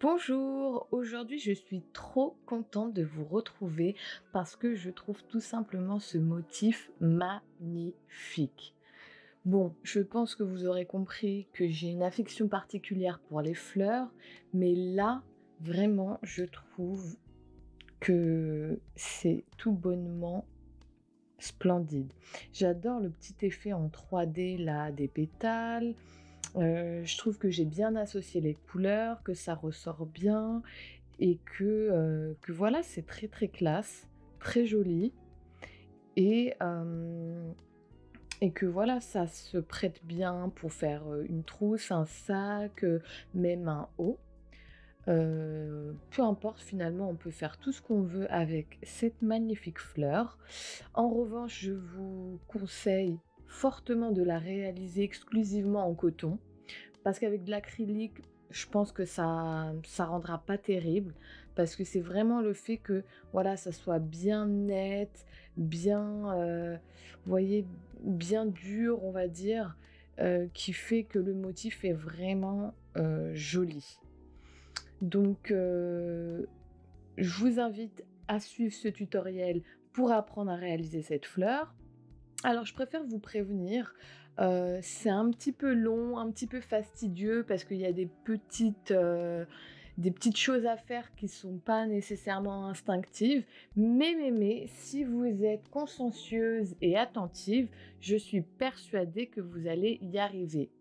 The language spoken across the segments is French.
Bonjour, aujourd'hui je suis trop contente de vous retrouver parce que je trouve tout simplement ce motif magnifique. Bon, je pense que vous aurez compris que j'ai une affection particulière pour les fleurs, mais là, vraiment, je trouve que c'est tout bonnement splendide. J'adore le petit effet en 3D là des pétales. Je trouve que j'ai bien associé les couleurs, que ça ressort bien et que voilà, c'est très, très classe, très joli et hem et que voilà, ça se prête bien pour faire, une trousse, un sac, même un haut. Peu importe, finalement, on peut faire tout ce qu'on veut avec cette magnifique fleur. En revanche, je vous conseille fortement de la réaliser exclusivement en coton. Parce qu'avec de l'acrylique, je pense que ça rendra pas terrible, parce que c'est vraiment le fait que, voilà, ça soit bien net, bien, vous voyez, bien dur, on va dire, qui fait que le motif est vraiment, joli. Donc, je vous invite à suivre ce tutoriel pour apprendre à réaliser cette fleur. Alors, je préfère vous prévenir, c'est un petit peu long, un petit peu fastidieux parce qu'il y a des petites choses à faire qui sont pas nécessairement instinctives. Mais, si vous êtes consciencieuse et attentive, je suis persuadée que vous allez y arriver.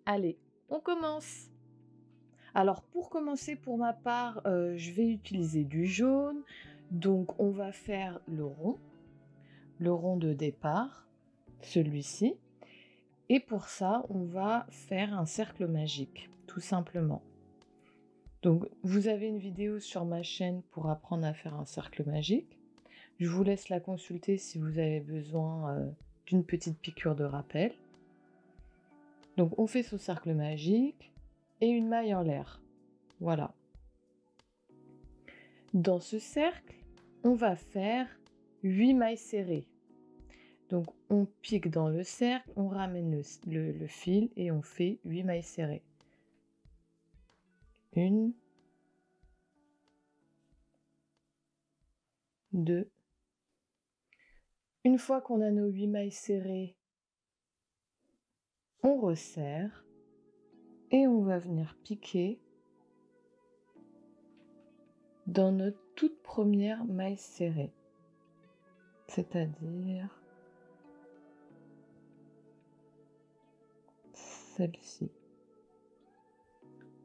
Allez, on commence! Alors, pour commencer, pour ma part, je vais utiliser du jaune. Donc, on va faire le rond de départ, celui-ci. Et pour ça, on va faire un cercle magique, tout simplement. Donc, vous avez une vidéo sur ma chaîne pour apprendre à faire un cercle magique. Je vous laisse la consulter si vous avez besoin d'une petite piqûre de rappel. Donc, on fait ce cercle magique et une maille en l'air. Voilà. Dans ce cercle, on va faire 8 mailles serrées. Donc, on pique dans le cercle, on ramène le fil et on fait 8 mailles serrées. 1, 2. Une fois qu'on a nos 8 mailles serrées, on resserre et on va venir piquer dans notre toute première maille serrée. C'est-à-dire celle-ci.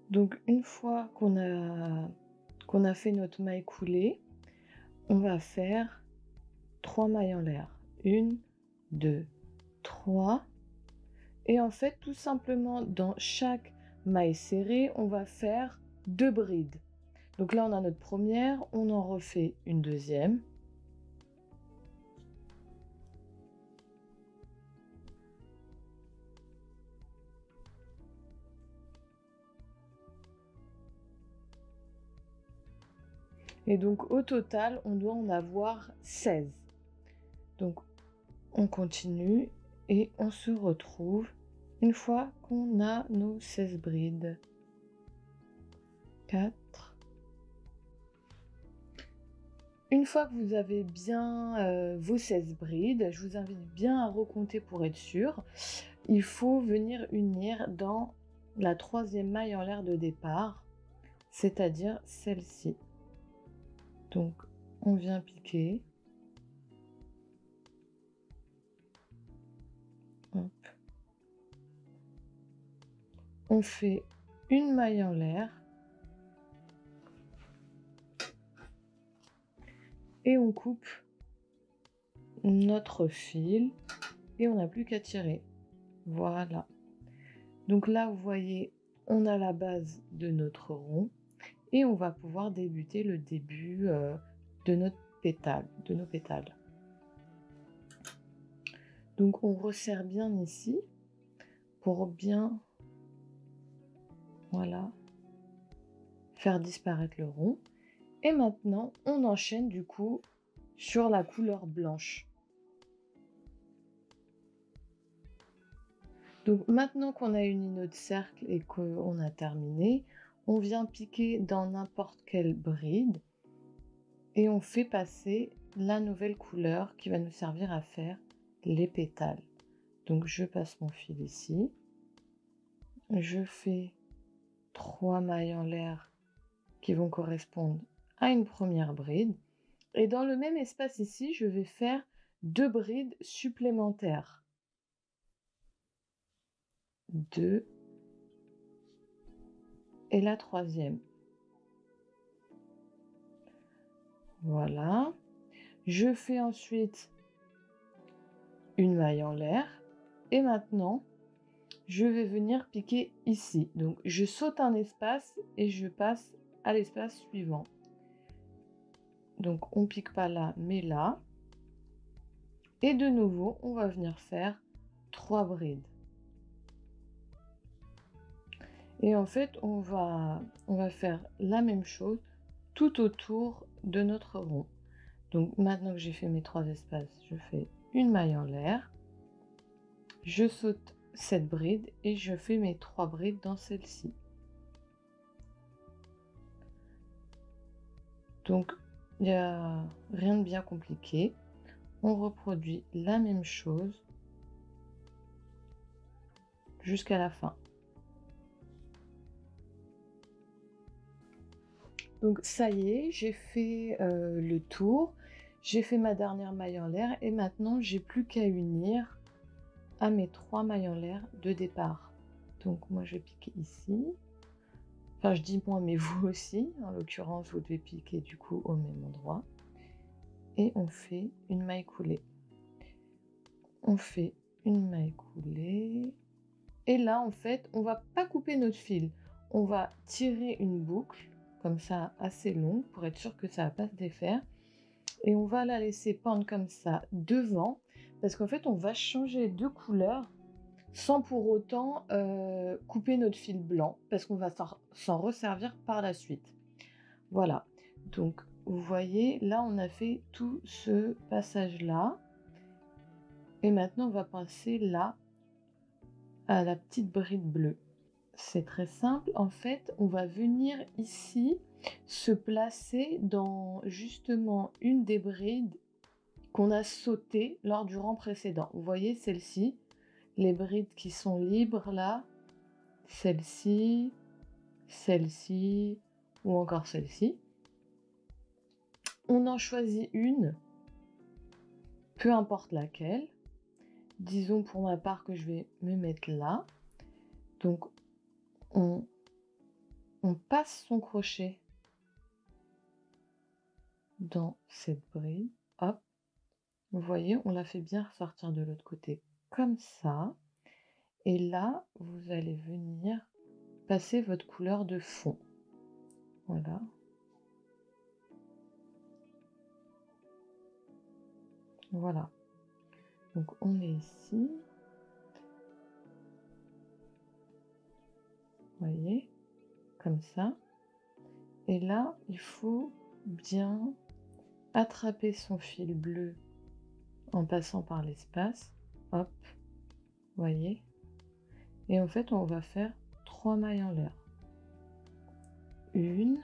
Donc une fois qu'on a fait notre maille coulée, on va faire 3 mailles en l'air. 1, 2, 3. Et en fait, tout simplement, dans chaque maille serrée, on va faire 2 brides. Donc là, on a notre première, on en refait une deuxième. Et donc au total, on doit en avoir 16. Donc on continue et on se retrouve une fois qu'on a nos 16 brides. 4. Une fois que vous avez bien vos 16 brides, je vous invite bien à recompter pour être sûr. Il faut venir unir dans la troisième maille en l'air de départ, c'est-à-dire celle-ci. Donc, on vient piquer. Hop. On fait une maille en l'air. Et on coupe notre fil. Et on n'a plus qu'à tirer. Voilà. Donc là, vous voyez, on a la base de notre rond. Et on va pouvoir débuter le début de nos pétales. Donc on resserre bien ici pour bien, voilà, faire disparaître le rond. Et maintenant, on enchaîne du coup sur la couleur blanche. Donc maintenant qu'on a uni notre cercle et qu'on a terminé, On vient piquer dans n'importe quelle bride et on fait passer la nouvelle couleur qui va nous servir à faire les pétales. Donc je passe mon fil ici, je fais 3 mailles en l'air qui vont correspondre à une première bride. Et dans le même espace ici, je vais faire 2 brides supplémentaires. 2 et la troisième. Voilà. Je fais ensuite une maille en l'air. Et maintenant, je vais venir piquer ici. Donc, je saute un espace et je passe à l'espace suivant. Donc, on pique pas là, mais là. Et de nouveau, on va venir faire 3 brides. Et en fait, on va faire la même chose tout autour de notre rond. Donc, maintenant que j'ai fait mes 3 espaces, je fais une maille en l'air. Je saute cette bride et je fais mes 3 brides dans celle-ci. Donc, il n'y a rien de bien compliqué. On reproduit la même chose jusqu'à la fin. Donc ça y est, j'ai fait le tour, j'ai fait ma dernière maille en l'air et maintenant j'ai plus qu'à unir à mes 3 mailles en l'air de départ. Donc moi je vais piquer ici, enfin je dis moi mais vous aussi, en l'occurrence vous devez piquer du coup au même endroit. Et on fait une maille coulée. On fait une maille coulée. Et là en fait on va pas couper notre fil, on va tirer une boucle comme ça assez longue pour être sûr que ça va pas se défaire. Et on va la laisser pendre comme ça devant parce qu'en fait on va changer de couleur sans pour autant couper notre fil blanc parce qu'on va s'en resservir par la suite. Voilà, donc vous voyez là on a fait tout ce passage là et maintenant on va passer là à la petite bride bleue. C'est très simple, en fait on va venir ici se placer dans justement une des brides qu'on a sautées lors du rang précédent. Vous voyez celle-ci, les brides qui sont libres là, celle-ci, celle-ci ou encore celle-ci. On en choisit une, peu importe laquelle. Disons pour ma part que je vais me mettre là. Donc on passe son crochet dans cette bride, hop, vous voyez, on la fait bien ressortir de l'autre côté, comme ça, et là, vous allez venir passer votre couleur de fond, voilà. Voilà, donc on est ici, vous voyez, comme ça, et là, il faut bien attraper son fil bleu en passant par l'espace, hop, vous voyez, et en fait on va faire 3 mailles en l'air, une,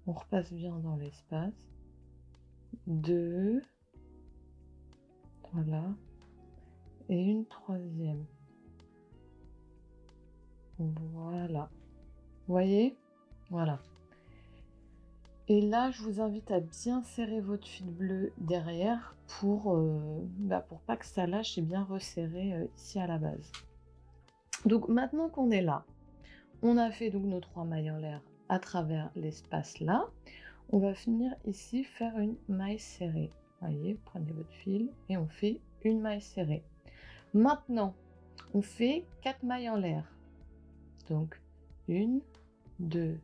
on repasse bien dans l'espace, 2, voilà, et une troisième, voilà, vous voyez, voilà. Et là, je vous invite à bien serrer votre fil bleu derrière pour pas que ça lâche et bien resserrer ici à la base. Donc maintenant qu'on est là, on a fait donc nos 3 mailles en l'air à travers l'espace là. On va finir ici faire une maille serrée. Vous voyez, prenez votre fil et on fait une maille serrée. Maintenant, on fait 4 mailles en l'air. Donc 1, 2,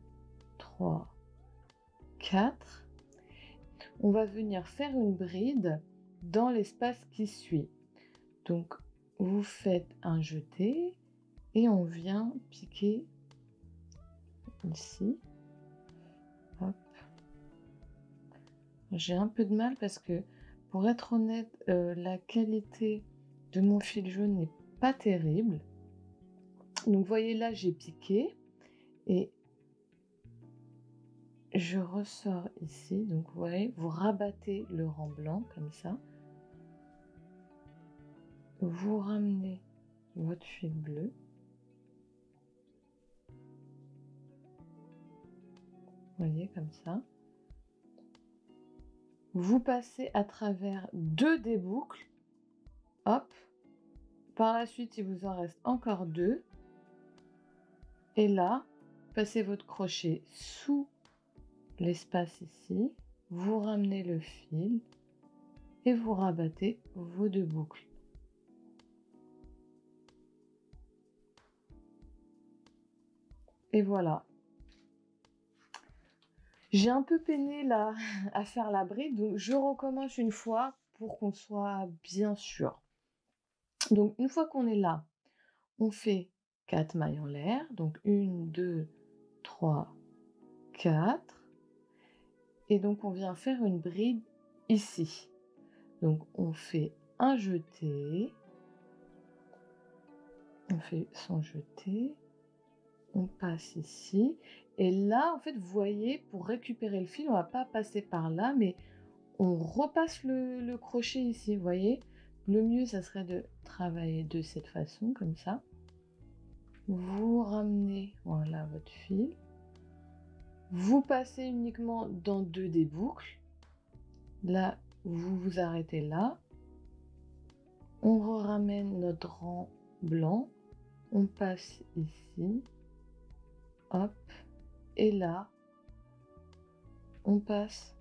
3, 4. On va venir faire une bride dans l'espace qui suit. Donc vous faites un jeté et on vient piquer ici. Hop. J'ai un peu de mal parce que pour être honnête, la qualité de mon fil jaune n'est pas terrible. Donc vous voyez là j'ai piqué et je ressors ici. Donc vous voyez, vous rabattez le rang blanc comme ça. Vous ramenez votre fil bleu. Vous voyez, comme ça. Vous passez à travers 2 des boucles. Hop. Par la suite, il vous en reste encore 2. Et là, passez votre crochet sous l'espace ici. Vous ramenez le fil et vous rabattez vos 2 boucles. Et voilà. J'ai un peu peiné là à faire la bride, donc je recommence une fois pour qu'on soit bien sûr. Donc une fois qu'on est là, on fait 4 mailles en l'air, donc 1, 2, 3, 4. Et donc on vient faire une bride ici. Donc on fait un jeté, on fait son jeté, on passe ici. Et là, en fait, vous voyez, pour récupérer le fil, on va pas passer par là, mais on repasse le crochet ici, vous voyez. Le mieux, ça serait de travailler de cette façon, comme ça. Vous ramenez, voilà, votre fil. Vous passez uniquement dans 2 des boucles. Là, vous vous arrêtez là. On ramène notre rang blanc. On passe ici. Hop. Et là, on passe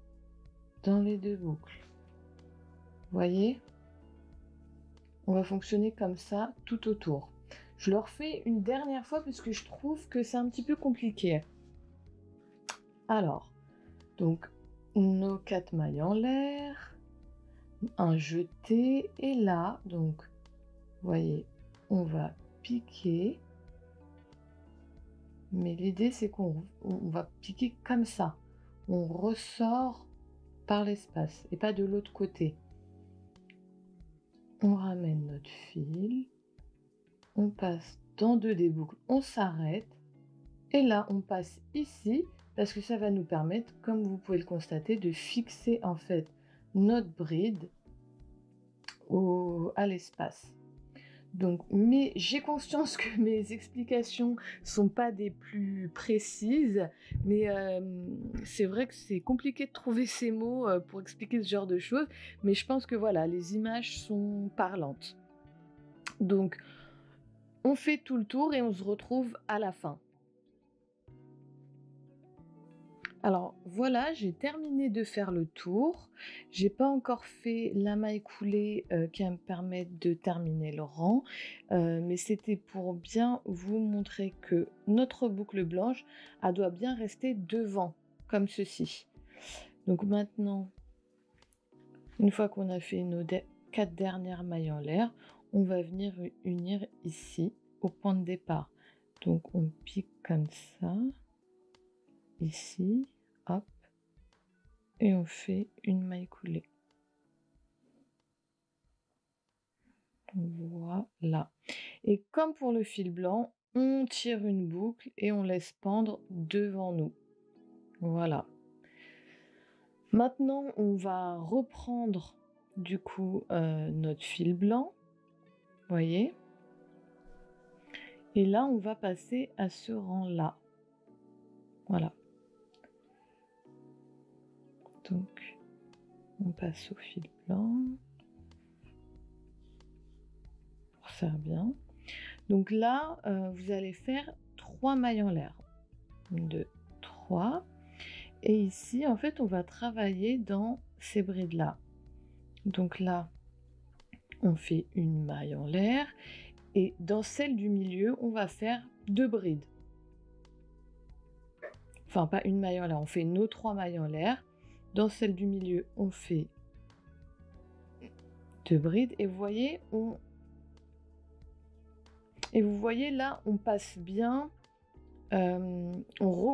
dans les 2 boucles. Vous voyez? On va fonctionner comme ça tout autour. Je le refais une dernière fois parce que je trouve que c'est un petit peu compliqué. Alors, donc, nos 4 mailles en l'air, un jeté, et là, donc, vous voyez, on va piquer. Mais l'idée, c'est qu'on va piquer comme ça. On ressort par l'espace et pas de l'autre côté. On ramène notre fil. On passe dans 2 des boucles. On s'arrête. Et là, on passe ici parce que ça va nous permettre, comme vous pouvez le constater, de fixer en fait notre bride à l'espace. Donc, mais j'ai conscience que mes explications sont pas des plus précises, mais c'est vrai que c'est compliqué de trouver ces mots pour expliquer ce genre de choses, mais je pense que voilà, les images sont parlantes. Donc, on fait tout le tour et on se retrouve à la fin. Alors voilà, j'ai terminé de faire le tour. J'ai pas encore fait la maille coulée qui va me permettre de terminer le rang, mais c'était pour bien vous montrer que notre boucle blanche, elle doit bien rester devant, comme ceci. Donc maintenant, une fois qu'on a fait nos 4 dernières mailles en l'air, on va venir unir ici au point de départ. Donc on pique comme ça, ici, hop. Et on fait une maille coulée. Voilà. Et comme pour le fil blanc, on tire une boucle et on laisse pendre devant nous. Voilà. Maintenant, on va reprendre du coup notre fil blanc. Voyez. Et là, on va passer à ce rang-là. Voilà. Donc, on passe au fil blanc. Pour faire bien. Donc là, vous allez faire 3 mailles en l'air. 1, 2, 3. Et ici, en fait, on va travailler dans ces brides-là. Donc là, on fait une maille en l'air. Et dans celle du milieu, on va faire 2 brides. Enfin, pas une maille en l'air, on fait nos 3 mailles en l'air. Dans celle du milieu, on fait 2 brides. Et vous voyez, là, on passe bien. On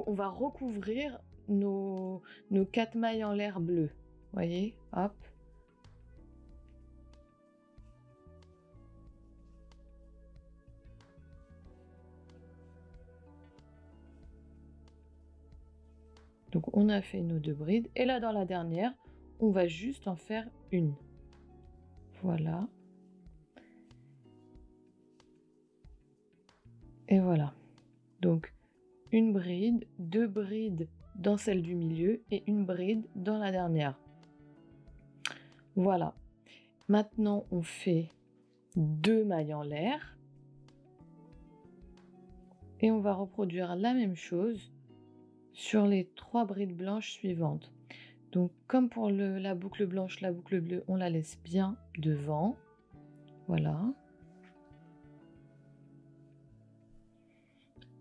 va recouvrir nos 4 mailles en l'air bleues. Voyez, hop. Donc on a fait nos 2 brides et là dans la dernière, on va juste en faire une. Voilà. Et voilà. Donc une bride, 2 brides dans celle du milieu et une bride dans la dernière. Voilà. Maintenant, on fait 2 mailles en l'air et on va reproduire la même chose sur les 3 brides blanches suivantes. Donc, comme pour la boucle blanche, la boucle bleue, on la laisse bien devant. Voilà.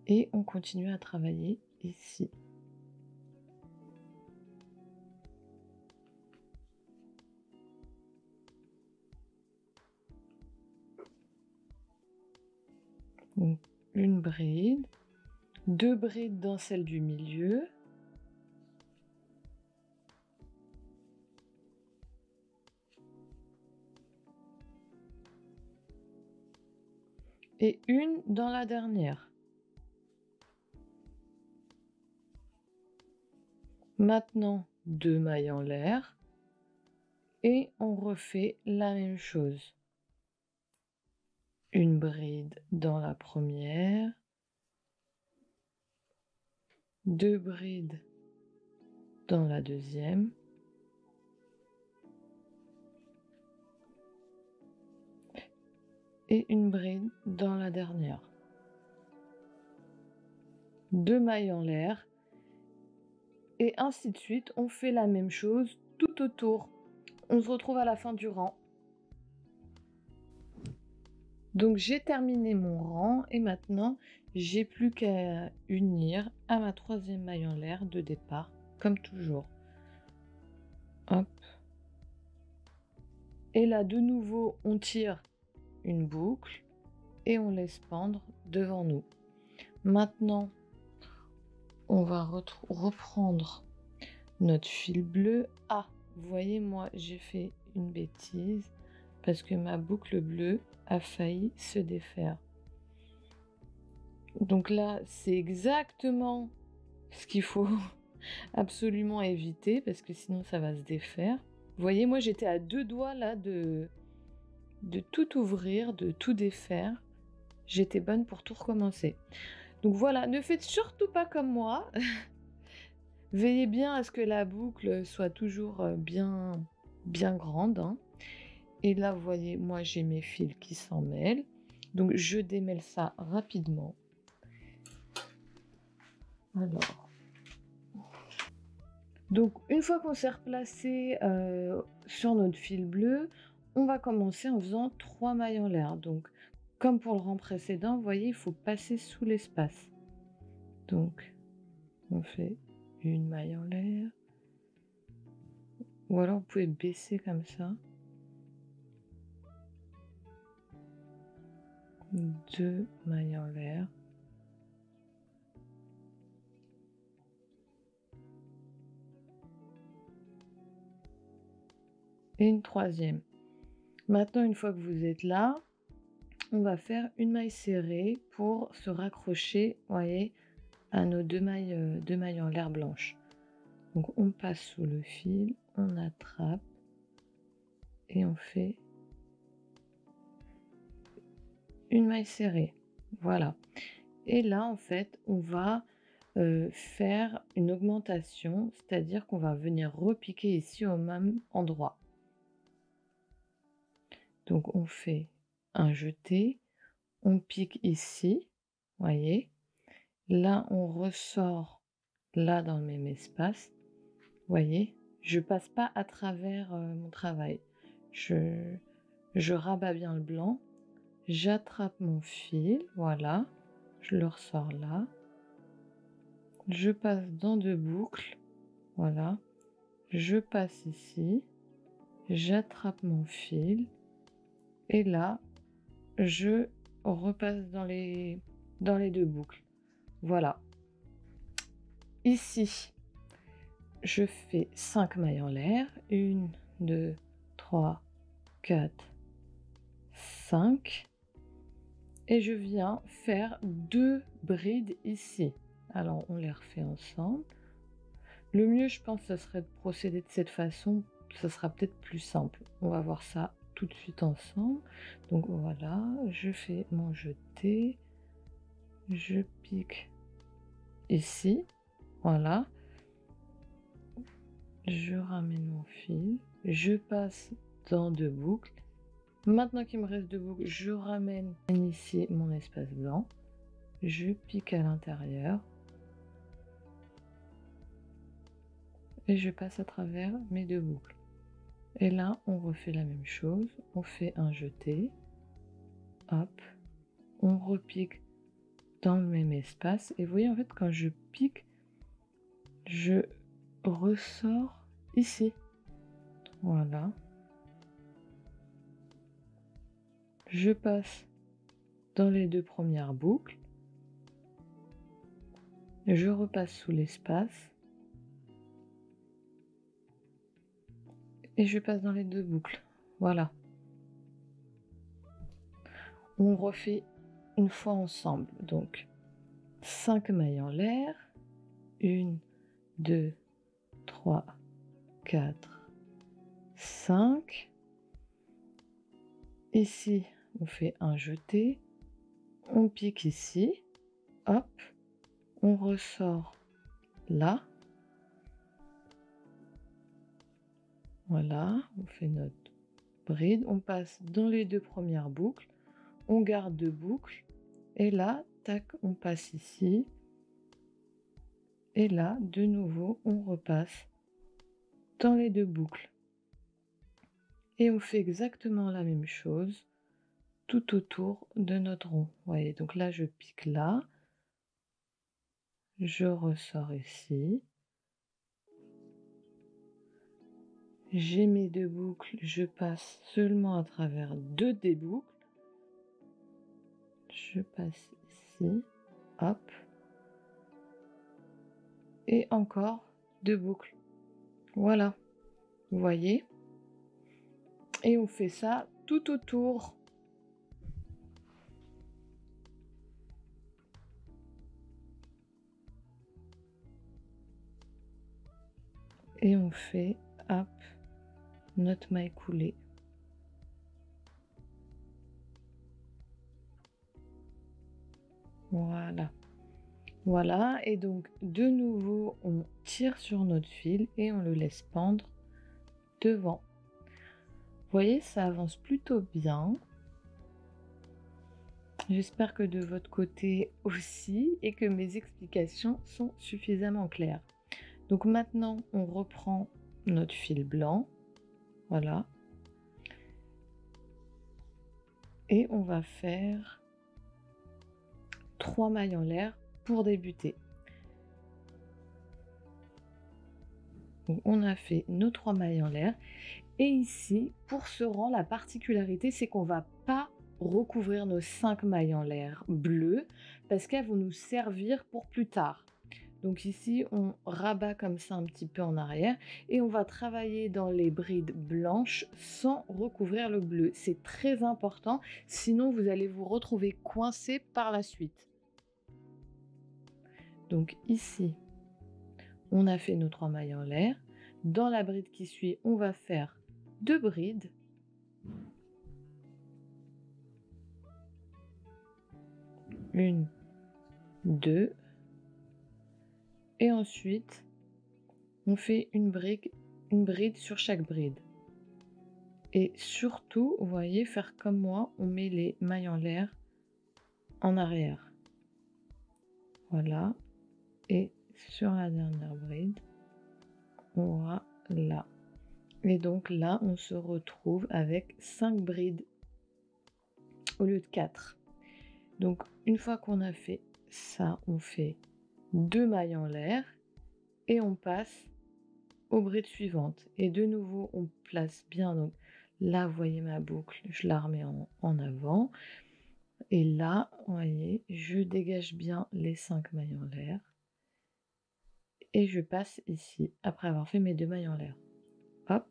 Et on continue à travailler ici. Donc, une bride, 2 brides dans celle du milieu. Et une dans la dernière. Maintenant, 2 mailles en l'air et on refait la même chose. Une bride dans la première, 2 brides dans la deuxième et une bride dans la dernière. 2 mailles en l'air et ainsi de suite, on fait la même chose tout autour. On se retrouve à la fin du rang. Donc j'ai terminé mon rang et maintenant j'ai plus qu'à unir à ma 3e maille en l'air de départ, comme toujours. Hop. Et là de nouveau on tire une boucle et on laisse pendre devant nous. Maintenant on va reprendre notre fil bleu. Ah, vous voyez, moi j'ai fait une bêtise parce que ma boucle bleue a failli se défaire. Donc là, c'est exactement ce qu'il faut absolument éviter parce que sinon ça va se défaire. Vous voyez, moi j'étais à 2 doigts là de tout ouvrir, de tout défaire. J'étais bonne pour tout recommencer. Donc voilà, ne faites surtout pas comme moi. Veillez bien à ce que la boucle soit toujours bien grande, hein. Et là, vous voyez, moi j'ai mes fils qui s'en mêlent. Donc je démêle ça rapidement. Alors. Donc une fois qu'on s'est replacé sur notre fil bleu, on va commencer en faisant 3 mailles en l'air. Donc comme pour le rang précédent, vous voyez, il faut passer sous l'espace. Donc on fait une maille en l'air. Ou alors vous pouvez baisser comme ça. 2 mailles en l'air. Et une 3e. Maintenant, une fois que vous êtes là, on va faire une maille serrée pour se raccrocher, vous voyez, à nos 2 mailles en l'air blanches. Donc on passe sous le fil, on attrape et on fait une maille serrée. Voilà. Et là, en fait, on va faire une augmentation, c'est-à-dire qu'on va venir repiquer ici au même endroit. Donc on fait un jeté, on pique ici, voyez. Là, on ressort là dans le même espace. Voyez, je passe pas à travers mon travail. Je rabats bien le blanc, j'attrape mon fil, voilà, je le ressors là. Je passe dans 2 boucles, voilà. Je passe ici, j'attrape mon fil et là, je repasse dans les 2 boucles. Voilà. Ici, je fais 5 mailles en l'air. 1, 2, 3, 4, 5. Et je viens faire 2 brides ici. Alors, on les refait ensemble. Le mieux, je pense, ça serait de procéder de cette façon. Ça sera peut-être plus simple. On va voir ça tout de suite ensemble. Donc voilà, je fais mon jeté. Je pique ici. Voilà. Je ramène mon fil. Je passe dans 2 boucles. Maintenant qu'il me reste 2 boucles, je ramène ici mon espace blanc. Je pique à l'intérieur. Et je passe à travers mes 2 boucles. Et là, on refait la même chose. On fait un jeté. Hop. On repique dans le même espace. Et vous voyez, en fait, quand je pique, je ressors ici. Voilà. Je passe dans les 2 premières boucles. Je repasse sous l'espace. Et je passe dans les 2 boucles. Voilà. On refait une fois ensemble. Donc, 5 mailles en l'air. 1, 2, 3, 4, 5. Ici, on fait un jeté. On pique ici. Hop. On ressort là. Voilà. On fait notre bride. On passe dans les 2 premières boucles. On garde 2 boucles. Et là, tac, on passe ici. Et là, de nouveau, on repasse dans les 2 boucles. Et on fait exactement la même chose tout autour de notre rond. Vous voyez, donc là, je pique là. Je ressors ici. J'ai mes 2 boucles. Je passe seulement à travers 2 des boucles. Je passe ici. Hop. Et encore 2 boucles. Voilà. Vous voyez? Et on fait ça tout autour. Et on fait, hop, notre maille coulée. Voilà. Voilà, et donc de nouveau, on tire sur notre fil et on le laisse pendre devant. Vous voyez, ça avance plutôt bien. J'espère que de votre côté aussi et que mes explications sont suffisamment claires. Donc maintenant, on reprend notre fil blanc. Voilà. Et on va faire 3 mailles en l'air pour débuter. Donc on a fait nos 3 mailles en l'air. Et ici, pour ce rang, la particularité, c'est qu'on ne va pas recouvrir nos 5 mailles en l'air bleues parce qu'elles vont nous servir pour plus tard. Donc ici, on rabat comme ça un petit peu en arrière et on va travailler dans les brides blanches sans recouvrir le bleu. C'est très important, sinon vous allez vous retrouver coincé par la suite. Donc ici, on a fait nos 3 mailles en l'air. Dans la bride qui suit, on va faire 2 brides. Une, 2. Et ensuite, on fait une bride sur chaque bride. Et surtout, vous voyez, faire comme moi, on met les mailles en l'air en arrière. Voilà. Et sur la dernière bride, on va là. Et donc là, on se retrouve avec 5 brides au lieu de 4. Donc, une fois qu'on a fait ça, on fait 2 mailles en l'air et on passe aux brides suivantes. Et de nouveau, on place bien. Donc là, vous voyez ma boucle, je la remets en avant. Et là, vous voyez, je dégage bien les 5 mailles en l'air. Et je passe ici, après avoir fait mes 2 mailles en l'air. Hop,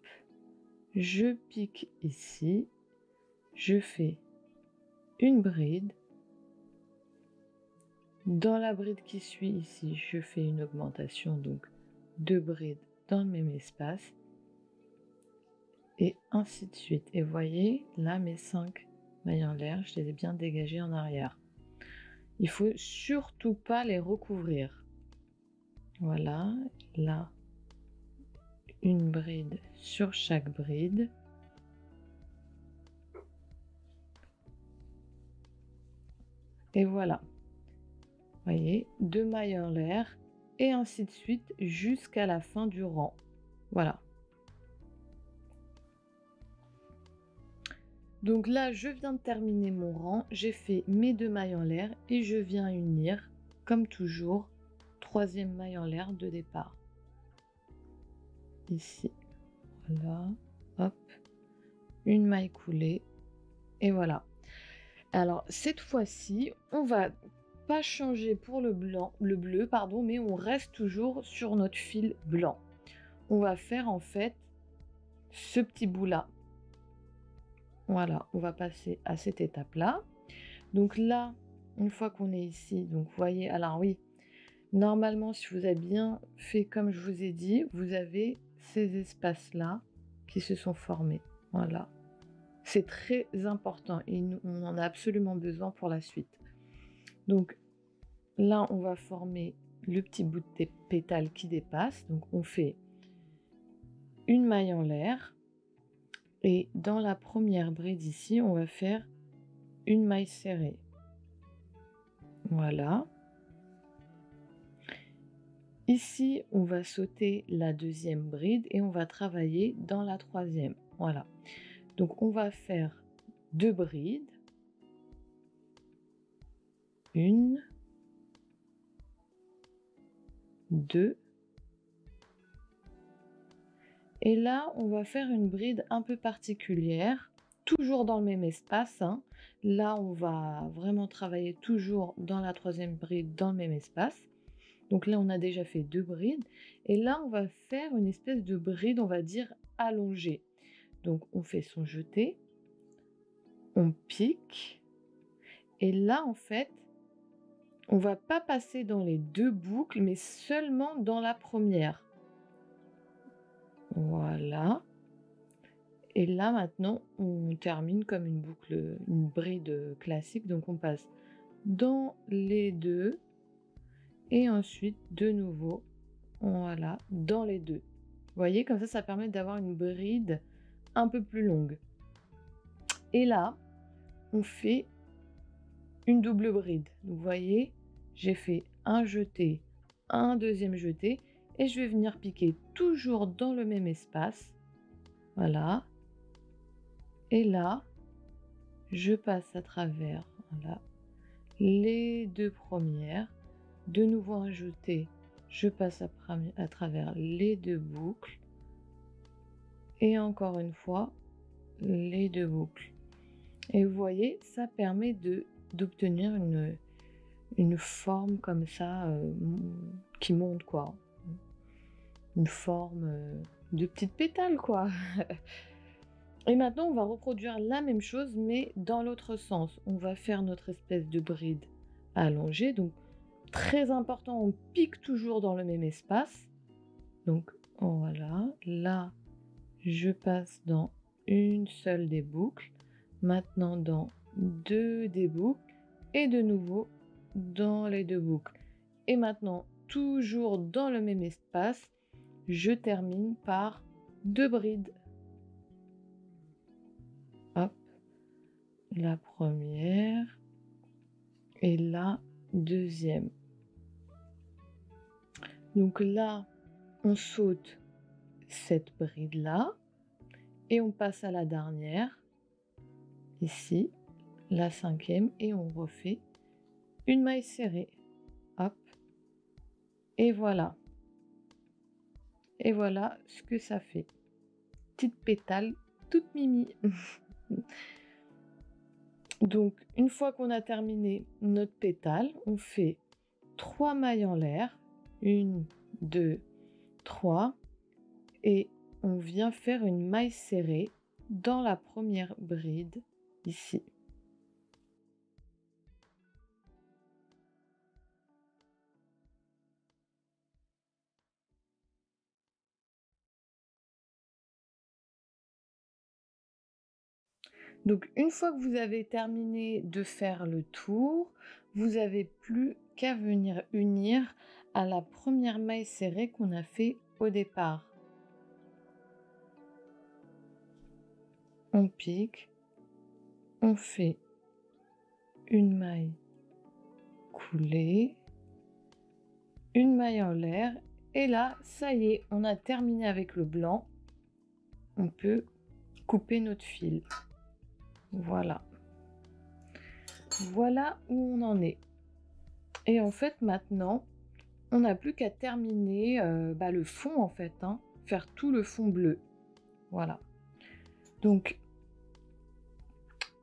je pique ici, je fais une bride. Dans la bride qui suit ici, je fais une augmentation, donc 2 brides dans le même espace et ainsi de suite. Et vous voyez, là, mes 5 mailles en l'air, je les ai bien dégagées en arrière. Il faut surtout pas les recouvrir. Voilà, là, une bride sur chaque bride. Et voilà. Vous voyez, 2 mailles en l'air et ainsi de suite jusqu'à la fin du rang. Voilà. Donc là, je viens de terminer mon rang, j'ai fait mes 2 mailles en l'air et je viens unir, comme toujours, 3e maille en l'air de départ. Ici, voilà, hop, une maille coulée et voilà. Alors cette fois-ci, on va pas changer pour le bleu, pardon, mais on reste toujours sur notre fil blanc. On va faire en fait ce petit bout là. Voilà, on va passer à cette étape-là. Donc là, une fois qu'on est ici, donc vous voyez, alors oui, normalement, si vous avez bien fait comme je vous ai dit, vous avez ces espaces-là qui se sont formés. Voilà. C'est très important et on en a absolument besoin pour la suite. Donc là, on va former le petit bout de pétale qui dépasse. Donc on fait une maille en l'air. Et dans la première bride ici, on va faire une maille serrée. Voilà. Ici, on va sauter la 2e bride et on va travailler dans la 3e. Voilà. Donc, on va faire 2 brides. 1, 2. Et là, on va faire une bride un peu particulière, toujours dans le même espace. Hein. Là, on va vraiment travailler toujours dans la 3e bride, dans le même espace. Donc là, on a déjà fait 2 brides. Et là, on va faire une espèce de bride, on va dire, allongée. Donc, on fait son jeté, on pique. Et là, en fait, on va pas passer dans les 2 boucles, mais seulement dans la première. Voilà. Et là, maintenant, on termine comme une boucle, une bride classique. Donc, on passe dans les 2 et ensuite, de nouveau, voilà, dans les 2. Vous voyez, comme ça permet d'avoir une bride un peu plus longue. Et là, on fait une double bride. Donc, vous voyez, j'ai fait un jeté, un 2e jeté, et je vais venir piquer toujours dans le même espace. Voilà. Et là, je passe à travers, voilà, les 2 premières. De nouveau un jeté, je passe à travers les 2 boucles. Et encore une fois, les 2 boucles. Et vous voyez, ça permet d'obtenir une forme comme ça qui monte, quoi. Une forme de petite pétale, quoi. Et maintenant, on va reproduire la même chose, mais dans l'autre sens. On va faire notre espèce de bride allongée. Donc, très important, on pique toujours dans le même espace. Donc, voilà. Là, je passe dans une seule des boucles. Maintenant, dans 2 des boucles. Et de nouveau, dans les 2 boucles. Et maintenant, toujours dans le même espace, je termine par 2 brides. Hop, la première et la 2e. Donc là, on saute cette bride-là et on passe à la dernière, ici, la 5e, et on refait une maille serrée. Hop, et voilà. Et voilà ce que ça fait. Petite pétale toute mimi. Donc, une fois qu'on a terminé notre pétale, on fait 3 mailles en l'air. 1, 2, 3. Et on vient faire une maille serrée dans la première bride, ici. Donc une fois que vous avez terminé de faire le tour, vous n'avez plus qu'à venir unir à la première maille serrée qu'on a fait au départ. On pique, on fait une maille coulée, une maille en l'air, et là, ça y est, on a terminé avec le blanc. On peut couper notre fil. Voilà. Voilà où on en est. Et en fait, maintenant, on n'a plus qu'à terminer le fond, en fait, hein, faire tout le fond bleu. Voilà. Donc,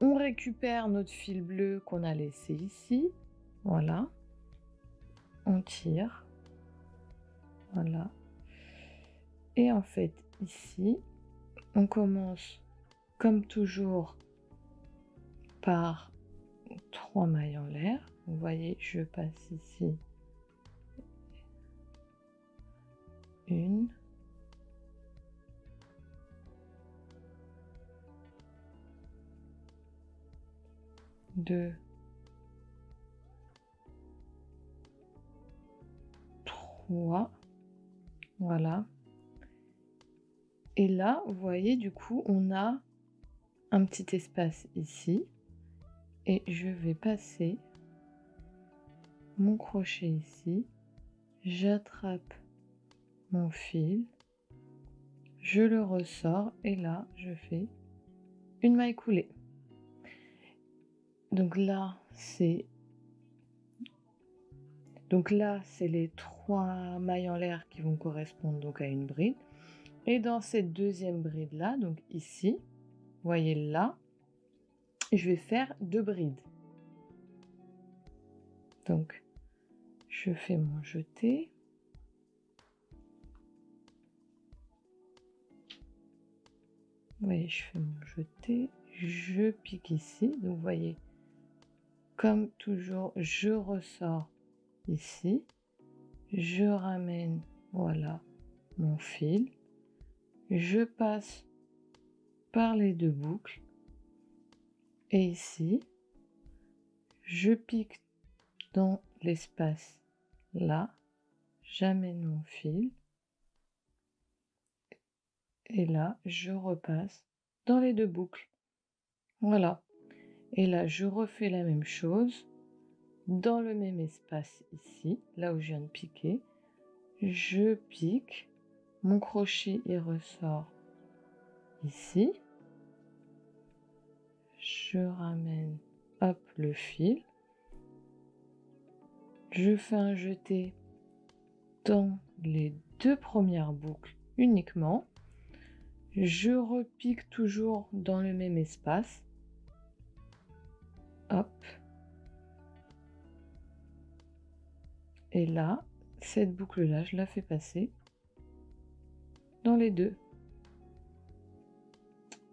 on récupère notre fil bleu qu'on a laissé ici. Voilà. On tire. Voilà. Et en fait, ici, on commence, comme toujours, par 3 mailles en l'air. Vous voyez, je passe ici. Une. Deux. Trois. Voilà. Et là, vous voyez, du coup, on a un petit espace ici. Et je vais passer mon crochet ici. J'attrape mon fil. Je le ressors. Et là, je fais une maille coulée. Donc là, c'est les 3 mailles en l'air qui vont correspondre donc à une bride. Et dans cette deuxième bride là, donc ici, vous voyez là, je vais faire 2 brides. Donc, je fais mon jeté. Vous voyez, je fais mon jeté, je pique ici. Donc, vous voyez, comme toujours, je ressors ici, je ramène, voilà, mon fil, je passe par les 2 boucles et ici, je pique dans l'espace là, j'amène mon fil et là, je repasse dans les 2 boucles. Voilà. Et là, je refais la même chose dans le même espace ici, là où je viens de piquer. Je pique, mon crochet et ressort ici. Je ramène, hop, le fil. Je fais un jeté dans les 2 premières boucles uniquement. Je repique toujours dans le même espace. Hop. Et là, cette boucle-là, je la fais passer dans les 2.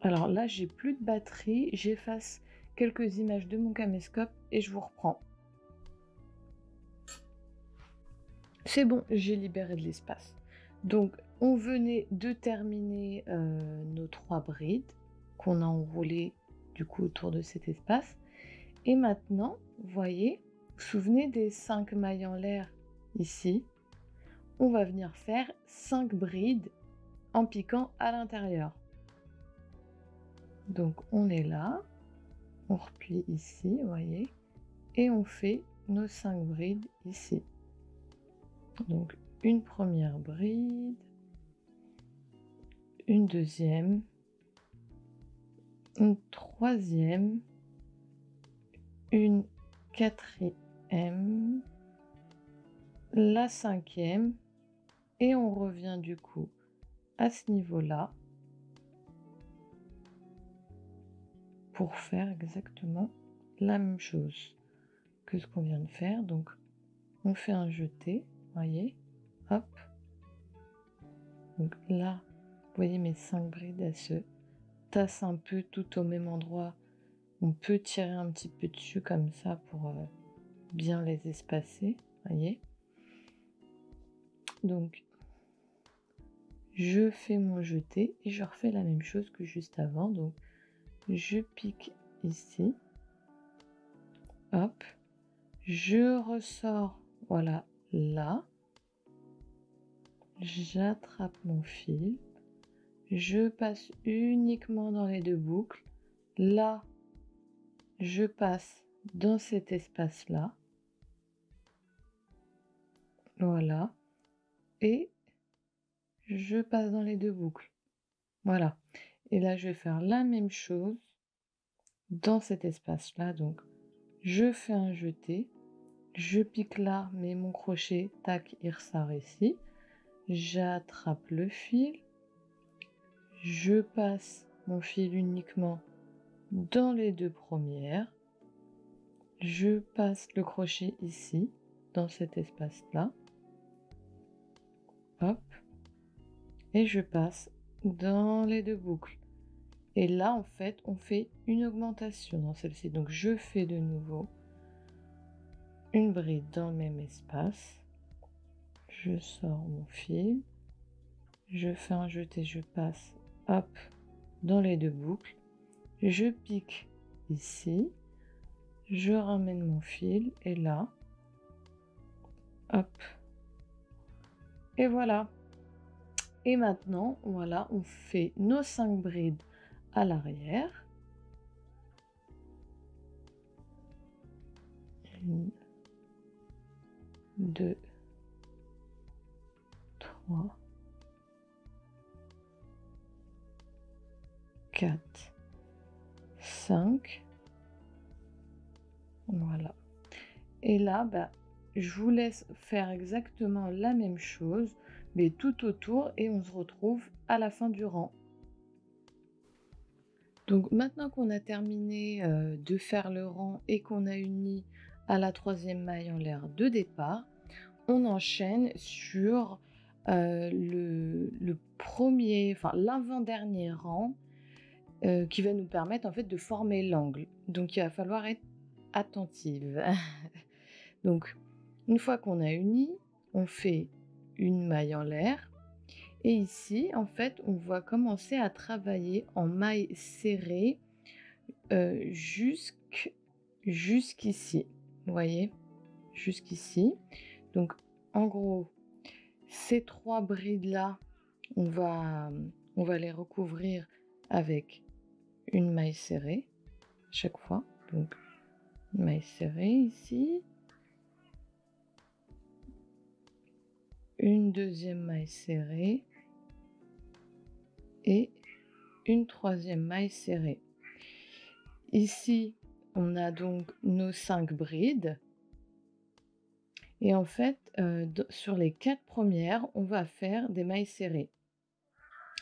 Alors là, j'ai plus de batterie. J'efface quelques images de mon caméscope et je vous reprends. C'est bon, j'ai libéré de l'espace. Donc, on venait de terminer nos 3 brides qu'on a enroulées du coup autour de cet espace. Et maintenant, vous voyez, vous vous souvenez des 5 mailles en l'air ici? On va venir faire 5 brides en piquant à l'intérieur. Donc, on est là, on replie ici, vous voyez, et on fait nos 5 brides ici. Donc, une première bride, une deuxième, une troisième, une quatrième, la cinquième, et on revient du coup à ce niveau-là pour faire exactement la même chose que ce qu'on vient de faire. Donc, on fait un jeté, voyez, hop. Donc là, vous voyez mes 5 brides, elles se tassent un peu tout au même endroit. On peut tirer un petit peu dessus comme ça pour bien les espacer, voyez. Donc, je fais mon jeté et je refais la même chose que juste avant. Donc, je pique ici, hop, je ressors, voilà, là, j'attrape mon fil, je passe uniquement dans les 2 boucles, là, je passe dans cet espace-là, voilà, et je passe dans les 2 boucles, voilà. Et là, je vais faire la même chose dans cet espace-là, donc je fais un jeté, je pique là, mais mon crochet, tac, il ressort ici. J'attrape le fil, je passe mon fil uniquement dans les 2 premières, je passe le crochet ici, dans cet espace-là, hop, et je passe dans les 2 boucles. Et là, en fait, on fait une augmentation dans celle-ci. Donc, je fais de nouveau une bride dans le même espace. Je sors mon fil. Je fais un jeté, je passe, hop, dans les 2 boucles. Je pique ici. Je ramène mon fil. Et là, hop. Et voilà. Et maintenant, voilà, on fait nos 5 brides à l'arrière. 1, 2, 3, 4, 5. Voilà. Et là, bah, je vous laisse faire exactement la même chose, mais tout autour, et on se retrouve à la fin du rang. Donc maintenant qu'on a terminé de faire le rang et qu'on a uni à la 3e maille en l'air de départ, on enchaîne sur le premier, enfin l'avant-dernier rang qui va nous permettre en fait de former l'angle. Donc il va falloir être attentive. Donc une fois qu'on a uni, on fait une maille en l'air. Et ici, en fait, on va commencer à travailler en maille serrée jusqu'ici. Vous voyez? Jusqu'ici. Donc, en gros, ces 3 brides-là, on va les recouvrir avec une maille serrée chaque fois. Donc, une maille serrée ici. Une 2e maille serrée. Et une 3e maille serrée. Ici, on a donc nos 5 brides. Et en fait, sur les 4 premières, on va faire des mailles serrées.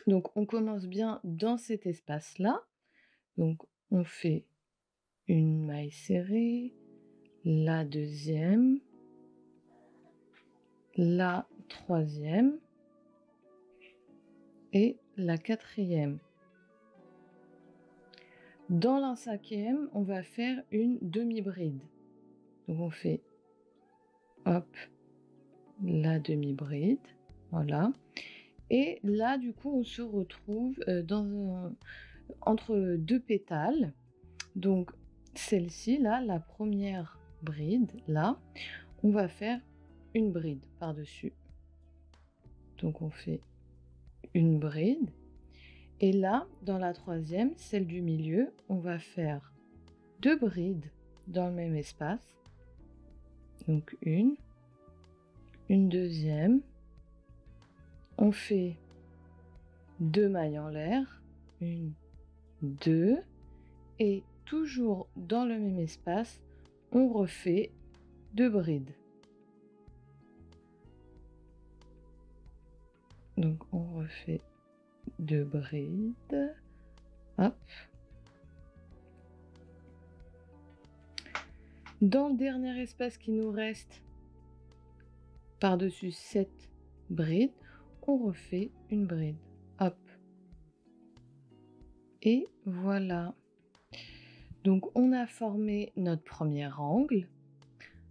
Donc, on commence bien dans cet espace-là. Donc, on fait une maille serrée, la 2e, la 3e et la 4e. Dans la 5e, on va faire une demi-bride. Donc, on fait, hop, la demi-bride, voilà. Et là, du coup, on se retrouve entre 2 pétales. Donc, celle-ci, là, la première bride, là, on va faire une bride par-dessus. Donc, on fait une bride. Et là, dans la 3e, celle du milieu, on va faire 2 brides dans le même espace. Donc, une 2e. On fait 2 mailles en l'air, 1, 2, et toujours dans le même espace, on refait 2 brides. Donc on refait 2 brides, hop. Dans le dernier espace qui nous reste, par-dessus cette bride, on refait une bride, hop. Et voilà. Donc on a formé notre premier angle.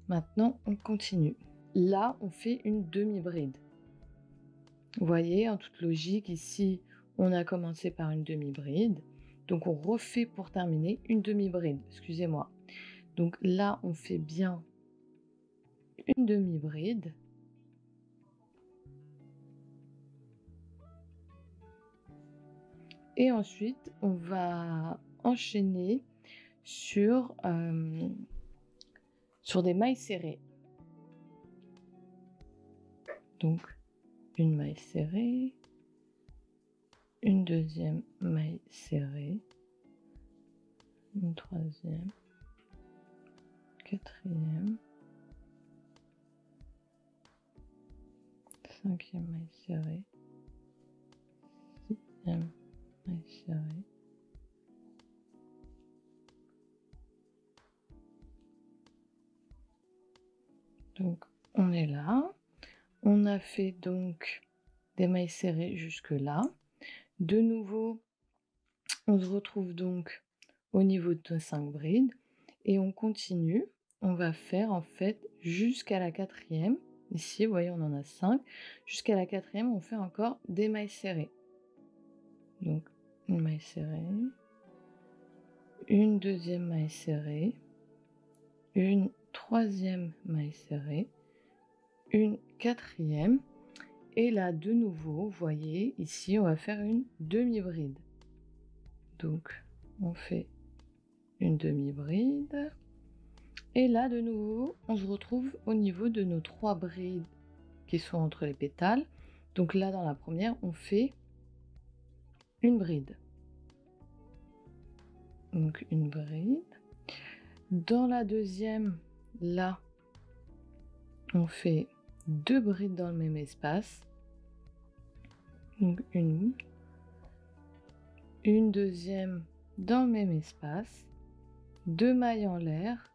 Maintenant on continue. Là on fait une demi-bride. Vous voyez, en toute logique, ici on a commencé par une demi-bride. Donc on refait pour terminer une demi-bride, excusez-moi. Donc là, on fait bien une demi-bride. Et ensuite, on va enchaîner sur des mailles serrées. Donc, une maille serrée, une deuxième maille serrée, une troisième, quatrième, cinquième maille serrée, sixième maille serrée, donc on est là. On a fait donc des mailles serrées jusque là. De nouveau, on se retrouve donc au niveau de 5 brides et on continue. On va faire en fait jusqu'à la quatrième. Ici, vous voyez, on en a 5. Jusqu'à la quatrième, on fait encore des mailles serrées. Donc, une maille serrée, une deuxième maille serrée, une troisième maille serrée, une quatrième. Et là, de nouveau, vous voyez, ici, on va faire une demi-bride. Donc, on fait une demi-bride. Et là, de nouveau, on se retrouve au niveau de nos 3 brides qui sont entre les pétales. Donc là, dans la première, on fait une bride. Donc, une bride. Dans la deuxième, là, on fait 2 brides dans le même espace. Donc, une deuxième dans le même espace, 2 mailles en l'air,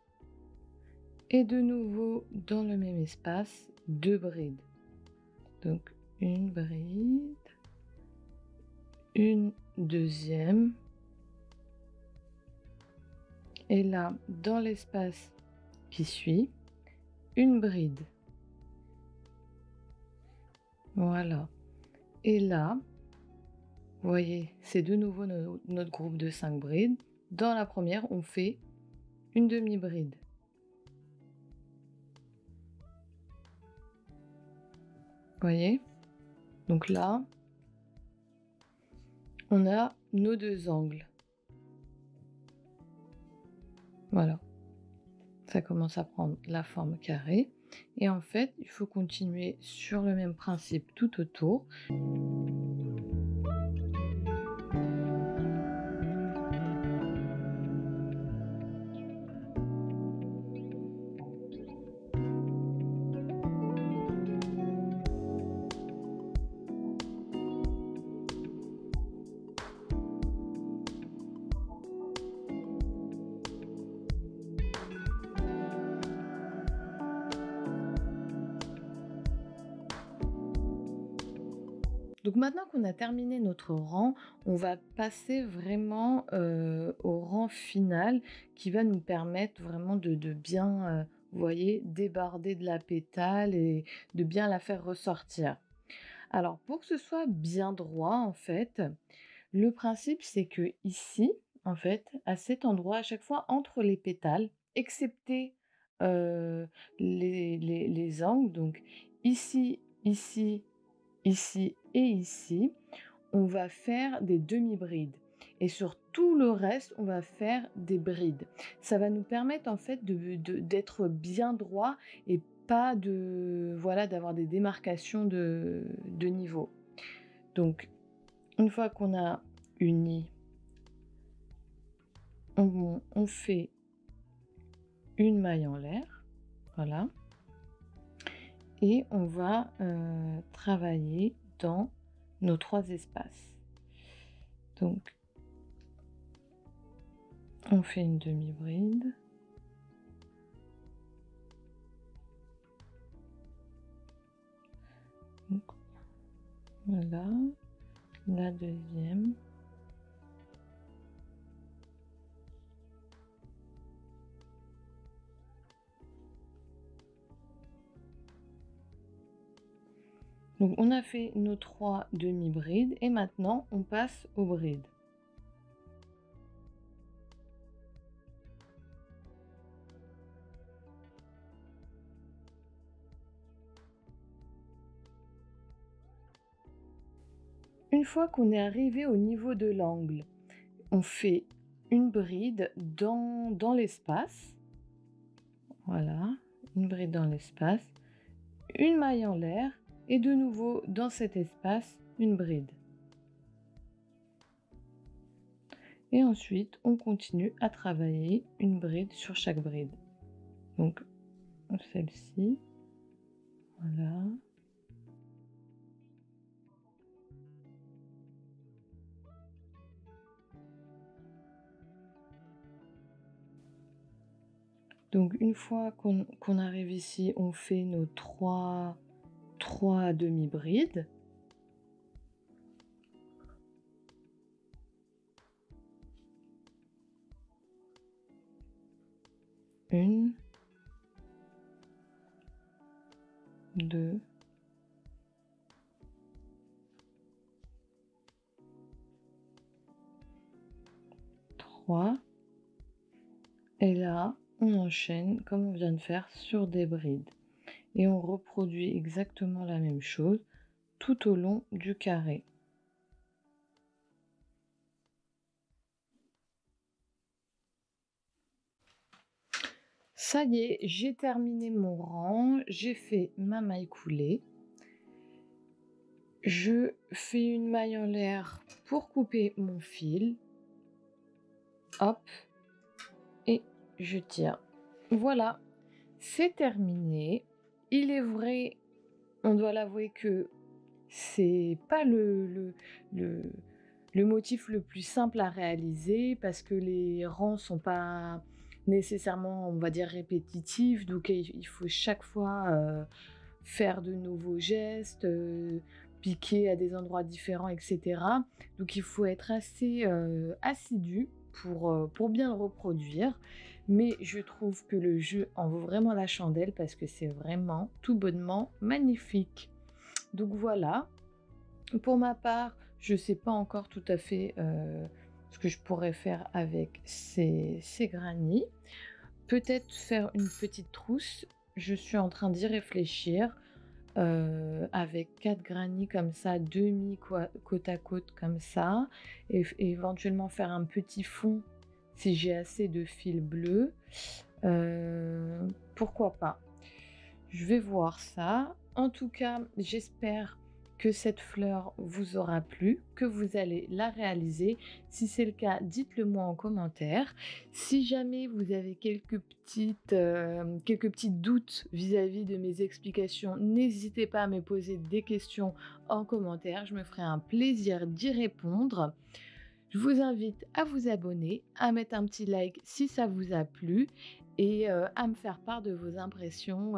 et de nouveau dans le même espace, 2 brides. Donc, une bride, une deuxième, et là, dans l'espace qui suit, une bride. Voilà. Et là, vous voyez, c'est de nouveau notre groupe de 5 brides. Dans la première, on fait une demi-bride. Vous voyez? Donc là, on a nos 2 angles. Voilà. Ça commence à prendre la forme carrée. Et en fait, il faut continuer sur le même principe tout autour. Donc maintenant qu'on a terminé notre rang, on va passer vraiment au rang final qui va nous permettre vraiment de bien, vous voyez, débarder de la pétale et de bien la faire ressortir. Alors pour que ce soit bien droit en fait, le principe c'est que ici, en fait, à cet endroit, à chaque fois entre les pétales, excepté les angles, donc ici, ici, ici et ici, on va faire des demi-brides. Et sur tout le reste, on va faire des brides. Ça va nous permettre en fait d'être bien droit et pas voilà, d'avoir des démarcations de niveau. Donc, une fois qu'on a uni, on fait une maille en l'air, voilà. Et on va travailler dans nos 3 espaces. Donc, on fait une demi-bride. Donc, voilà, la deuxième. Donc, on a fait nos 3 demi-brides et maintenant, on passe aux brides. Une fois qu'on est arrivé au niveau de l'angle, on fait une bride dans l'espace. Voilà, une bride dans l'espace, une maille en l'air et de nouveau dans cet espace, une bride. Et ensuite, on continue à travailler une bride sur chaque bride. Donc, celle-ci, voilà. Donc, une fois qu'on arrive ici, on fait nos trois demi-brides. Une, deux, trois. Et là, on enchaîne comme on vient de faire sur des brides. Et on reproduit exactement la même chose tout au long du carré. Ça y est, j'ai terminé mon rang, j'ai fait ma maille coulée. Je fais une maille en l'air pour couper mon fil. Hop, et je tire. Voilà, c'est terminé. Il est vrai, on doit l'avouer que c'est pas le motif le plus simple à réaliser parce que les rangs sont pas nécessairement, on va dire, répétitifs, donc il faut chaque fois faire de nouveaux gestes, piquer à des endroits différents, etc. Donc il faut être assez assidu pour bien le reproduire. Mais je trouve que le jeu en vaut vraiment la chandelle parce que c'est vraiment tout bonnement magnifique. Donc voilà, pour ma part, je ne sais pas encore tout à fait ce que je pourrais faire avec ces grannies. Peut-être faire une petite trousse. Je suis en train d'y réfléchir avec 4 grannies comme ça, demi côte à côte comme ça, et éventuellement faire un petit fond si j'ai assez de fil bleu. Pourquoi pas? Je vais voir ça. En tout cas, j'espère que cette fleur vous aura plu, que vous allez la réaliser. Si c'est le cas, dites-le moi en commentaire. Si jamais vous avez quelques petits doutes vis-à-vis de mes explications, n'hésitez pas à me poser des questions en commentaire. Je me ferai un plaisir d'y répondre. Je vous invite à vous abonner, à mettre un petit like si ça vous a plu et à me faire part de vos impressions,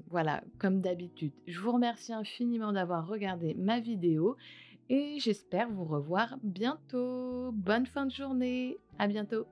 voilà, comme d'habitude. Je vous remercie infiniment d'avoir regardé ma vidéo et j'espère vous revoir bientôt. Bonne fin de journée, à bientôt.